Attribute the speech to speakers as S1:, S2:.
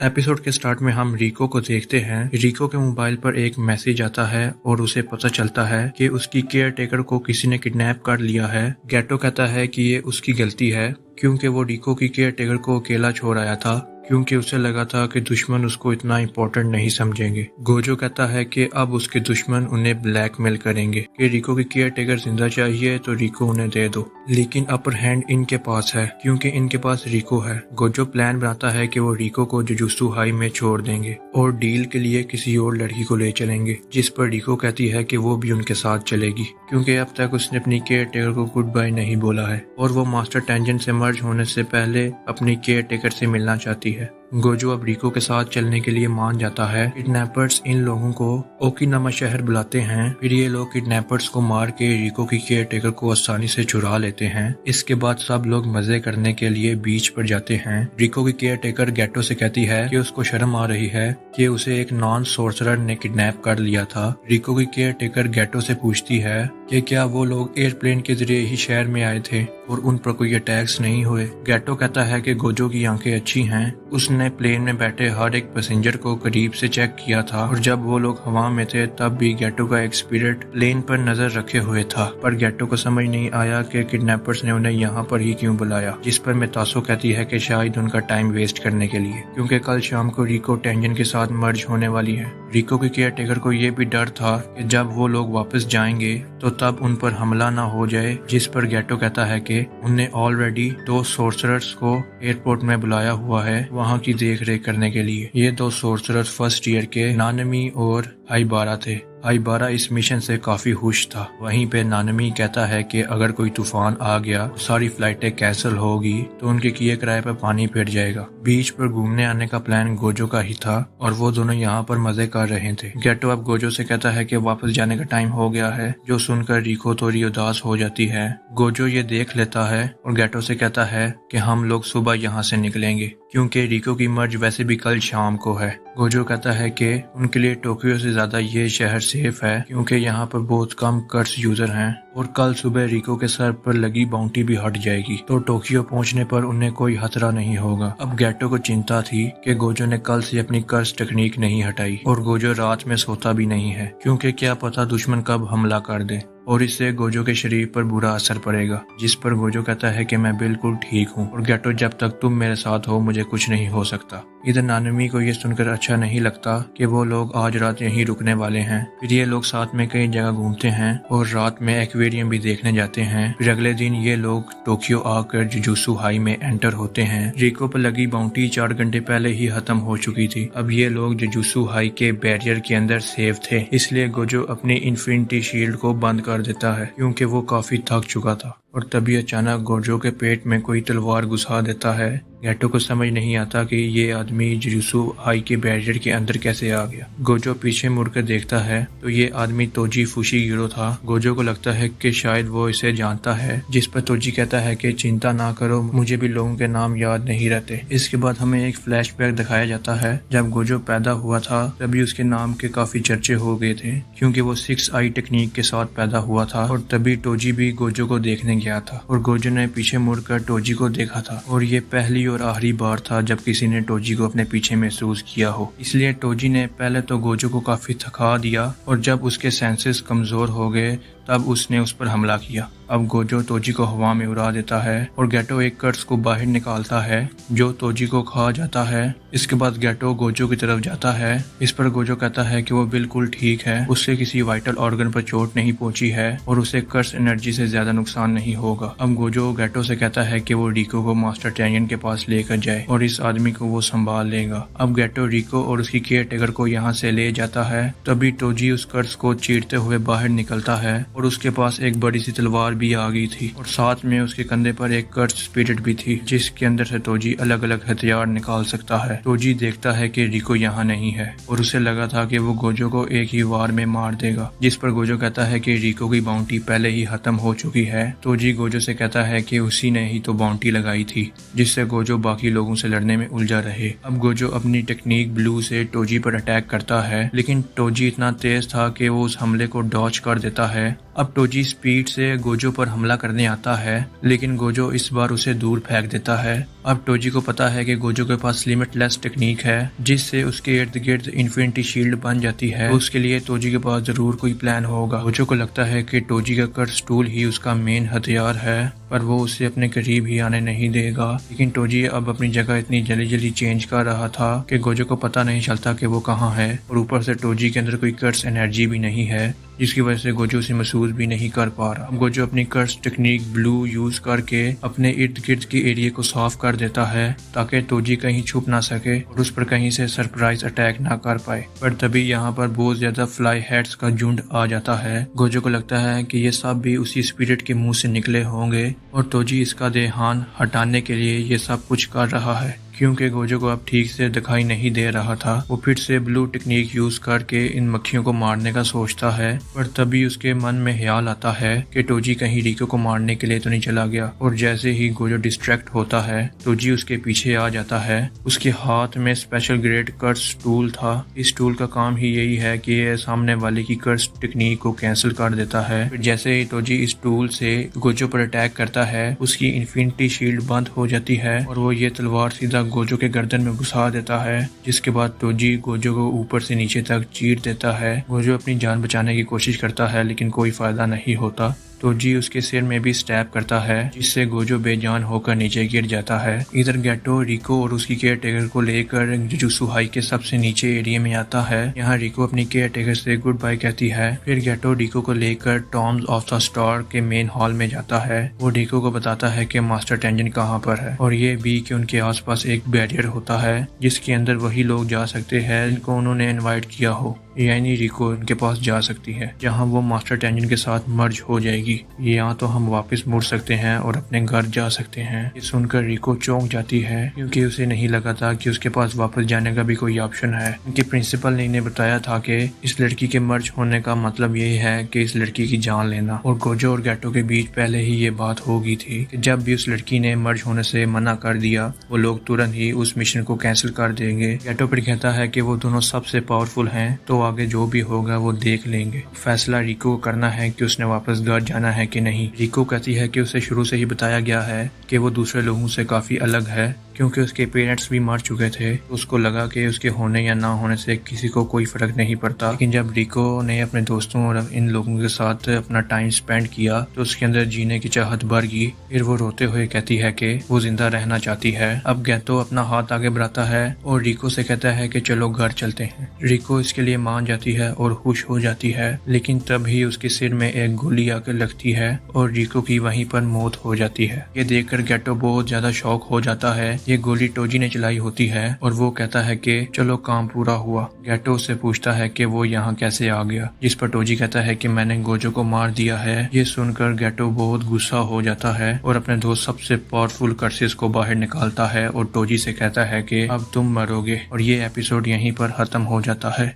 S1: Episode के start में हम रिको को देखते हैं। रिको के मोबाइल पर एक मैसेज आता है और उसे पता चलता है कि उसकी केयर टेकर को किसी ने किडनैप कर लिया है। गैटो कहता है कि ये उसकी गलती है क्योंकि वो रिको की केयर टेकर को अकेला छोड़ आया था, क्योंकि उसे लगा था कि दुश्मन उसको इतना इम्पोर्टेंट नहीं समझेंगे। गोजो कहता है कि अब उसके दुश्मन उन्हें ब्लैकमेल करेंगे कि रिको की केयर टेकर जिंदा चाहिए तो रिको उन्हें दे दो, लेकिन अपर हैंड इनके पास है क्योंकि इनके पास रिको है। गोजो प्लान बनाता है कि वो रिको को जुजुत्सु हाई में छोड़ देंगे और डील के लिए किसी और लड़की को ले चलेंगे, जिस पर रिको कहती है कि वो भी उनके साथ चलेगी क्योंकि अब तक उसने अपनी केयर टेकर को गुड बाय नहीं बोला है और वो मास्टर टेंजन से मर्ज होने से पहले अपनी केयर टेकर से मिलना चाहती है। गोजो अब रिको के साथ चलने के लिए मान जाता है। किडनैपर्स इन लोगों को ओकिनावा शहर बुलाते हैं। फिर ये लोग किडनैपर्स को मार के रिको की केयर टेकर को आसानी से चुरा लेते हैं। इसके बाद सब लोग मजे करने के लिए बीच पर जाते हैं। रिको की केयर टेकर गैटो से कहती है कि उसको शर्म आ रही है कि उसे एक नॉन सोर्सरर ने किडनैप कर लिया था। रिको की केयर टेकर गैटो से पूछती है कि क्या वो लोग एयरप्लेन के जरिए ही शहर में आए थे और उन पर कोई अटैक्स नहीं हुए। गैटो कहता है कि गोजो की आंखें अच्छी हैं, उसने प्लेन में बैठे हर एक पैसेंजर को करीब से चेक किया था और जब वो लोग हवा में थे तब भी गैटो का एक स्पिरिट प्लेन पर नजर रखे हुए था। पर गैटो को समझ नहीं आया कि किडनैपर्स ने उन्हें यहाँ पर ही क्यों बुलाया, जिस पर मितासो कहती है कि शायद उनका टाइम वेस्ट करने के लिए, क्योंकि कल शाम को रिको टेंजन के साथ मर्ज होने वाली है। रिको की केयर टेकर को ये भी डर था कि जब वो लोग वापस जाएंगे तो तब उन पर हमला ना हो जाए, जिस पर गैटो कहता है कि उनने ऑलरेडी 2 सोर्सरर्स को एयरपोर्ट में बुलाया हुआ है वहाँ की देख रेख करने के लिए। ये 2 सोर्सरर्स फर्स्ट ईयर के नानमी और हाइबारा थे। हाइबारा इस मिशन से काफी खुश था। वहीं पे नानमी कहता है कि अगर कोई तूफान आ गया, सारी फ्लाइटें कैंसिल होगी तो उनके किए किराए पर पानी फिर जाएगा। बीच पर घूमने आने का प्लान गोजो का ही था और वो दोनों यहाँ पर मजे कर रहे थे। गैटो अब गोजो से कहता है कि वापस जाने का टाइम हो गया है, जो सुनकर रिको थोड़ी उदास हो जाती है। गोजो ये देख लेता है और गैटो से कहता है कि हम लोग सुबह यहाँ से निकलेंगे क्योंकि रिको की मर्ज वैसे भी कल शाम को है। गोजो कहता है कि उनके लिए टोक्यो से ज्यादा ये शहर सेफ है क्योंकि यहाँ पर बहुत कम कर्स यूजर हैं और कल सुबह रिको के सर पर लगी बाउंटी भी हट जाएगी तो टोक्यो पहुँचने पर उन्हें कोई खतरा नहीं होगा। अब गैटो को चिंता थी कि गोजो ने कल से अपनी कर्स टेक्निक नहीं हटाई और गोजो रात में सोता भी नहीं है क्योंकि क्या पता दुश्मन कब हमला कर दे और इससे गोजो के शरीर पर बुरा असर पड़ेगा, जिस पर गोजो कहता है कि मैं बिल्कुल ठीक हूँ और गैटो जब तक तुम मेरे साथ हो मुझे कुछ नहीं हो सकता। इधर नानमी को ये सुनकर अच्छा नहीं लगता कि वो लोग आज रात यहीं रुकने वाले हैं। फिर ये लोग साथ में कई जगह घूमते हैं और रात में एक्वेरियम भी देखने जाते हैं। फिर अगले दिन ये लोग टोक्यो आकर जुजुत्सु हाई में एंटर होते हैं। रिको पर लगी बाउंटी 4 घंटे पहले ही खत्म हो चुकी थी। अब ये लोग जुजुत्सु हाई के बैरियर के अंदर सेफ थे, इसलिए गोजो अपनी इन्फिनिटी शील्ड को बंद कर देता है क्योंकि वो काफी थक चुका था। और तभी अचानक गोजो के पेट में कोई तलवार घुसा देता है। गैटो को समझ नहीं आता कि ये आदमी जुजुत्सु हाई के बैरियर के अंदर कैसे आ गया। गोजो पीछे मुड़कर देखता है तो ये आदमी तोजी फुशिगिरो था। गोजो को लगता है कि शायद वो इसे जानता है, जिस पर तोजी कहता है कि चिंता ना करो, मुझे भी लोगों के नाम याद नहीं रहते। इसके बाद हमें एक फ्लैशबैक दिखाया जाता है। जब गोजो पैदा हुआ था तभी उसके नाम के काफी चर्चे हो गए थे क्योंकि वो 6 आई टेक्निक के साथ पैदा हुआ था और तभी टोजी भी गोजो को देखने गया था और गोजो ने पीछे मुड़कर टोजी को देखा था और ये पहली और आखिरी बार था जब किसी ने टोजी को अपने पीछे महसूस किया हो। इसलिए टोजी ने पहले तो गोजो को काफी थका दिया और जब उसके सेंसेस कमजोर हो गए तब उसने उस पर हमला किया। अब गोजो तोजी को हवा में उड़ा देता है और गैटो एक कर्स को बाहर निकालता है जो तोजी को खा जाता है। इसके बाद गैटो गोजो की तरफ जाता है। इस पर गोजो कहता है कि वो बिल्कुल ठीक है, उससे किसी वाइटल ऑर्गन पर चोट नहीं पहुंची है और उसे कर्स एनर्जी से ज्यादा नुकसान नहीं होगा। अब गोजो गैटो से कहता है कि वो रिको को मास्टर टेंजन के पास लेकर जाए और इस आदमी को वो संभाल लेगा। अब गैटो रिको और उसकी केयर टेकर को यहाँ से ले जाता है। तभी टोजी उस कर्स को चीरते हुए बाहर निकलता है और उसके पास एक बड़ी सी तलवार भी आ गई थी और साथ में उसके कंधे पर एक कर्स स्पिरिट भी थी जिसके अंदर से तोजी अलग अलग हथियार निकाल सकता है। तोजी देखता है कि रिको यहाँ नहीं है और उसे लगा था कि वो गोजो को एक ही वार में मार देगा, जिस पर गोजो कहता है कि रिको की बाउंटी पहले ही खत्म हो चुकी है। तोजी गोजो से कहता है कि उसी ने ही तो बाउंटी लगाई थी, जिससे गोजो बाकी लोगों से लड़ने में उलझा रहे। अब गोजो अपनी टेक्निक ब्लू से टोजी पर अटैक करता है, लेकिन टोजी इतना तेज था कि वो उस हमले को डॉच कर देता है। اب توجی سپیڈ سے گوجو پر حملہ کرنے آتا ہے لیکن گوجو اس بار اسے دور پھینک دیتا ہے۔ اب توجی کو پتا ہے کہ گوجو کے پاس لمٹ لیس ٹیکنیک ہے جس سے اس کے ارد گرد انفینٹی شیلڈ بن جاتی ہے۔ اس کے لیے توجی کے پاس ضرور کوئی پلان ہوگا۔ گوجو کو لگتا ہے کہ توجی کا کرس ٹول ہی اس کا مین ہتھیار ہے پر وہ اسے اپنے قریب ہی آنے نہیں دے گا، لیکن توجی اب اپنی جگہ اتنی جلدی جلدی چینج کر رہا تھا کہ گوجو کو پتا نہیں چلتا کہ وہ کہاں ہے، اور اوپر سے توجی کے اندر کوئی کرس انرجی بھی نہیں ہے جس کی وجہ سے گوجو اسے محسوس بھی نہیں کر پا رہا۔ گوجو اپنی کرس ٹیکنیک بلو یوز کر کے اپنے ارد گرد کی ایریا کو صاف کر دیتا ہے تاکہ توجی کہیں چھپ نہ سکے اور اس پر کہیں سے سرپرائز اٹیک نہ کر پائے۔ پر تبھی یہاں پر بہت زیادہ فلائی ہیڈز کا جھنڈ آ جاتا ہے۔ گوجو کو لگتا ہے کہ یہ سب بھی اسی اسپرٹ کے منہ سے نکلے ہوں گے اور توجی اس کا دھیان ہٹانے کے لیے یہ سب کچھ کر رہا ہے۔ کیونکہ گوجو کو اب ٹھیک سے دکھائی نہیں دے رہا تھا، وہ پھر سے بلو ٹیکنیک یوز کر کے ان مکھیوں کو مارنے کا سوچتا ہے، پر تبھی اس کے من میں خیال آتا ہے کہ توجی کہیں ریکو کو مارنے کے لیے تو نہیں چلا گیا، اور جیسے ہی گوجو ڈسٹریکٹ ہوتا ہے توجی اس کے پیچھے آ جاتا ہے۔ اس کے ہاتھ میں اسپیشل گریڈ کرس ٹول تھا۔ اس ٹول کا کام ہی یہی ہے کہ یہ سامنے والے کی کرس ٹیکنیک کو کینسل کر دیتا ہے۔ پھر جیسے ہی توجی اس ٹول سے گوجو پر اٹیک کرتا ہے اس کی انفینٹی شیلڈ بند ہو جاتی ہے اور وہ یہ تلوار سیدھا گوجو کے گردن میں گھسا دیتا ہے، جس کے بعد توجی گوجو کو اوپر سے نیچے تک چیر دیتا ہے۔ گوجو اپنی جان بچانے کی کوشش کرتا ہے لیکن کوئی فائدہ نہیں ہوتا۔ توجی اس کے سر میں بھی سٹیپ کرتا ہے جس سے گوجو بے جان ہو کر نیچے گر جاتا ہے۔ ادھر گیٹو ریکو اور اس کی کیئر ٹیکر کو لے کر جوجوتسو ہائی کے سب سے نیچے ایریا میں آتا ہے۔ یہاں ریکو اپنی کیئر ٹیکر سے گڈ بائی کہتی ہے۔ پھر گیٹو ریکو کو لے کر ٹامز آف دا سٹار کے مین ہال میں جاتا ہے۔ وہ ریکو کو بتاتا ہے کہ ماسٹر ٹینجن کہاں پر ہے اور یہ بھی کہ ان کے آس پاس ایک بیریئر ہوتا ہے جس کے اندر وہی لوگ جا سکتے ہیں جن کو انہوں نے انوائٹ کیا ہو، یعنی ریکو ان کے پاس جا سکتی ہے جہاں وہ ماسٹر ٹینجن کے ساتھ مرج ہو جائے گی۔ یہاں تو ہم واپس مڑ سکتے ہیں اور اپنے گھر جا سکتے ہیں۔ یہ سن کر ریکو چونک جاتی ہے کیونکہ اسے نہیں لگا تھا کہ اس کے پاس واپس جانے کا بھی کوئی آپشن ہے۔ ان کے پرنسپل نے انہیں بتایا تھا کہ اس لڑکی کے مرج ہونے کا مطلب یہ ہے کہ اس لڑکی کی جان لینا، اور گوجو اور گیٹو کے بیچ پہلے ہی یہ بات ہو گئی تھی کہ جب بھی اس لڑکی نے مرج ہونے سے منع کر دیا وہ لوگ ترنت ہی اس مشن کو کینسل کر دیں گے۔ گیٹو پھر کہتا ہے کہ وہ دونوں سب سے پاورفل ہیں تو آگے جو بھی ہوگا وہ دیکھ لیں گے۔ فیصلہ ریکو کو کرنا ہے کہ اس نے واپس گھر جانا ہے کہ نہیں۔ ریکو کہتی ہے کہ اسے شروع سے ہی بتایا گیا ہے کہ وہ دوسرے لوگوں سے کافی الگ ہے کیونکہ اس کے پیرنٹس بھی مر چکے تھے۔ اس کو لگا کہ اس کے ہونے یا نہ ہونے سے کسی کو کوئی فرق نہیں پڑتا، لیکن جب ریکو نے اپنے دوستوں اور ان لوگوں کے ساتھ اپنا ٹائم سپینڈ کیا تو اس کے اندر جینے کی چاہت بڑھ گئی۔ پھر وہ روتے ہوئے کہتی ہے کہ وہ زندہ رہنا چاہتی ہے۔ اب گیتو اپنا ہاتھ آگے بڑھاتا ہے اور ریکو سے کہتا ہے کہ چلو گھر چلتے ہیں۔ ریکو اس کے لیے مان جاتی ہے اور خوش ہو جاتی ہے، لیکن تب ہی اس کے سر میں ایک گولی آ کر لگتی ہے اور ریکو کی وہیں پر موت ہو جاتی ہے۔ یہ دیکھ کر گیٹو بہت زیادہ شوق ہو جاتا ہے۔ یہ گولی توجی نے چلائی ہوتی ہے اور وہ کہتا ہے کہ چلو کام پورا ہوا۔ گیٹو سے پوچھتا ہے کہ وہ یہاں کیسے آ گیا، جس پر توجی کہتا ہے کہ میں نے گوجو کو مار دیا ہے۔ یہ سن کر گیٹو بہت غصہ ہو جاتا ہے اور اپنے دوست سب سے پاورفل کرسز کو باہر نکالتا ہے اور توجی سے کہتا ہے کہ اب تم مرو گے، اور یہ ایپیسوڈ یہیں پر ختم ہو جاتا ہے۔